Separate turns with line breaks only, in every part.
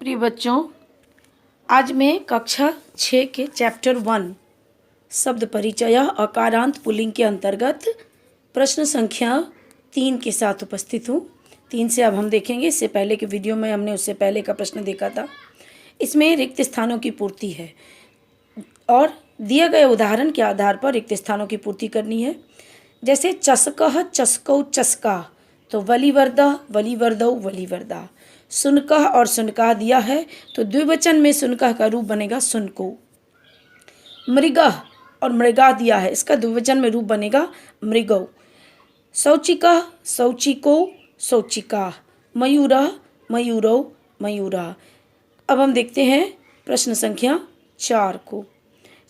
प्रिय बच्चों, आज मैं कक्षा 6 के चैप्टर 1 शब्द परिचय अकारांत पुल्लिंग के अंतर्गत प्रश्न संख्या 3 के साथ उपस्थित हूँ। 3 से अब हम देखेंगे। इससे पहले के वीडियो में हमने उससे पहले का प्रश्न देखा था। इसमें रिक्त स्थानों की पूर्ति है और दिए गए उदाहरण के आधार पर रिक्त स्थानों की पूर्ति करनी है। जैसे चस्कह चस्कौ चस्का, तो वलिवर्दा वलिवर्दौ वलिवर्दा। सुनकह और सुनकह दिया है तो द्विवचन में सुनकह का रूप बनेगा सुनको। मृगह और मृगा दिया है, इसका द्विवचन में रूप बनेगा मृगौ। शौचिकह शौचिको शौचिका। मयूरह मयूरौ मयूरा। अब हम देखते हैं प्रश्न संख्या 4 को।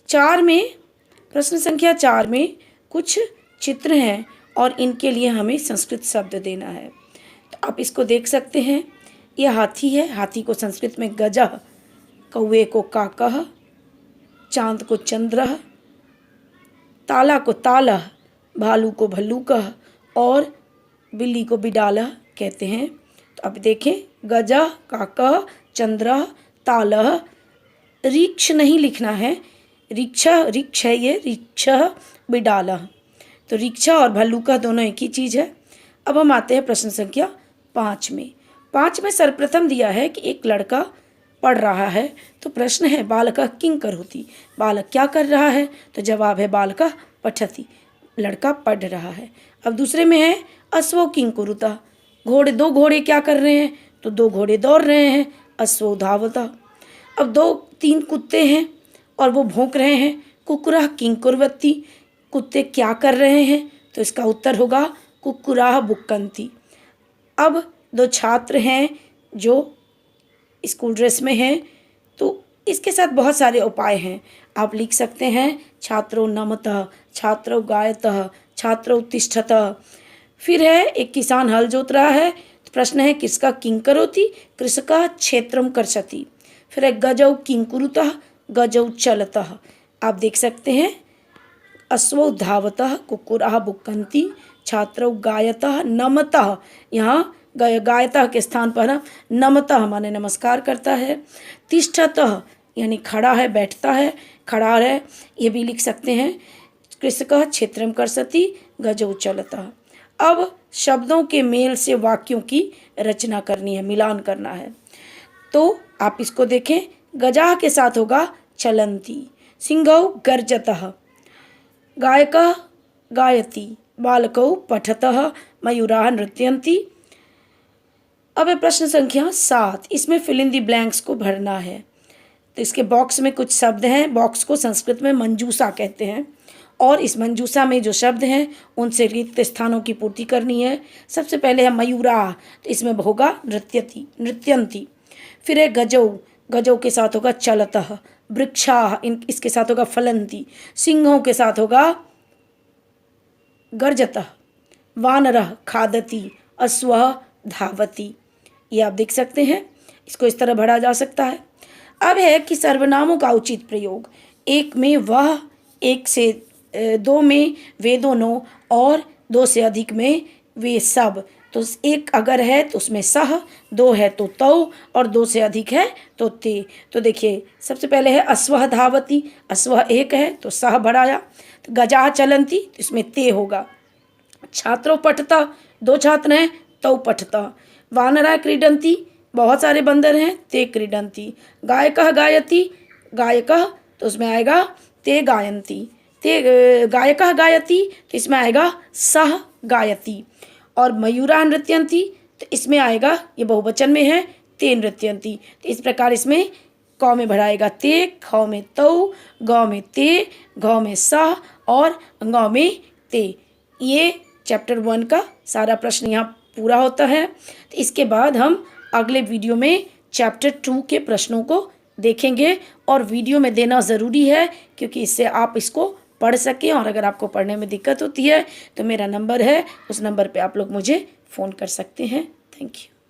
प्रश्न संख्या 4 में कुछ चित्र हैं और इनके लिए हमें संस्कृत शब्द देना है। तो आप इसको देख सकते हैं। यह हाथी है, हाथी को संस्कृत में गजः, कौवे को काकः, चांद को चंद्रः, ताला को तालः, भालू को भल्लूकः और बिल्ली को बिडालः कहते हैं। तो अब देखें, गजः, काकः, चंद्रः, तालः। रिक्ष नहीं लिखना है, रिक्ष है ये, रिक्षः बिडालः। तो रिक्शा और भल्लूका दोनों एक ही चीज़ है। अब हम आते हैं प्रश्न संख्या 5 में। 5 में सर्वप्रथम दिया है कि एक लड़का पढ़ रहा है। तो प्रश्न है बालकः किं करोति, बालक क्या कर रहा है। तो जवाब है बालकः पठति, लड़का पढ़ रहा है। अब दूसरे में है अश्वौ किं कुरुतः, दो घोड़े क्या कर रहे हैं। तो 2 घोड़े दौड़ रहे हैं, अश्वौ धावतः। अब 2-3 कुत्ते हैं और वो भौंक रहे हैं। कुक्कुरः किं कुर्वति, कुत्ते क्या कर रहे हैं। तो इसका उत्तर होगा कुक्कुराः बुक्कन्ति। अब 2 छात्र हैं जो स्कूल ड्रेस में हैं, तो इसके साथ बहुत सारे उपाय हैं। आप लिख सकते हैं छात्रो नमतः, छात्रो गायतः, छात्रो तिष्ठतः। फिर है एक किसान हल जोत रहा है। तो प्रश्न है किसका किं करोति, कृषकः क्षेत्रम कर्षति। फिर है गजौ किं कुरुतः, गजौ चलतः। आप देख सकते हैं अश्वौ धावतः, कुक्कुराः बुक्कन्ति, छात्रौ गायतः, नमतः। यहाँ गायतः के स्थान पर नमतः माने नमस्कार करता है। तिष्ठतः यानी खड़ा है, बैठता है, खड़ा है, ये भी लिख सकते हैं। कृषकः क्षेत्रम कर्षति, गजौ चलतः। अब शब्दों के मेल से वाक्यों की रचना करनी है, मिलान करना है। तो आप इसको देखें, गजाः के साथ होगा चलन्ति, सिंहौ गर्जतः, गायकः गायति, बालकौ पठतः, मयूराः नृत्यन्ति। अब है प्रश्न संख्या 7। इसमें फिल इन दी ब्लैंक्स को भरना है। तो इसके बॉक्स में कुछ शब्द हैं। बॉक्स को संस्कृत में मंजूषा कहते हैं और इस मंजूषा में जो शब्द हैं उनसे रिक्त स्थानों की पूर्ति करनी है। सबसे पहले है मयूरा, तो इसमें होगा नृत्यति, नृत्यन्ति। फिर है गजौ, गजौ के साथ होगा चलतः। वृक्षा, इसके साथ होगा फलन्ति। सिंहों के साथ होगा गर्जतः। वानरः खादति, अश्वः धावति। ये आप देख सकते हैं। इसको इस तरह भरा जा सकता है। अब है कि सर्वनामों का उचित प्रयोग। 1 में वह, 1 से 2 में वे दोनों और 2 से अधिक में वे सब। तो 1 अगर है तो उसमें सह, 2 है तो तौ और 2 से अधिक है तो ते। तो देखिए सबसे पहले है अश्वः धावति, अश्वः 1 है तो सह भराया। तो गजाः चलन्ति, तो इसमें ते होगा। छात्रों पठतः, 2 छात्र हैं, तौ पठतः। वानराः क्रीडन्ति, बहुत सारे बंदर हैं, ते क्रीडन्ति। गायकः गायति, गायकः तो उसमें आएगा ते गायन्ति। ते गायकः गायति, तो इसमें आएगा सह गायति। और मयूराः नृत्यन्ति, तो इसमें आएगा, ये बहुवचन में है, ते नृत्यन्ति। तो इस प्रकार इसमें कौ में भराएगा ते, खौ में तौ, गौ में ते, घौ में सह और गौ में ते। ये चैप्टर 1 का सारा प्रश्न यहाँ पूरा होता है। तो इसके बाद हम अगले वीडियो में चैप्टर 2 के प्रश्नों को देखेंगे और वीडियो में देना ज़रूरी है क्योंकि इससे आप इसको पढ़ सकें। और अगर आपको पढ़ने में दिक्कत होती है तो मेरा नंबर है, उस नंबर पे आप लोग मुझे फ़ोन कर सकते हैं। Thank you.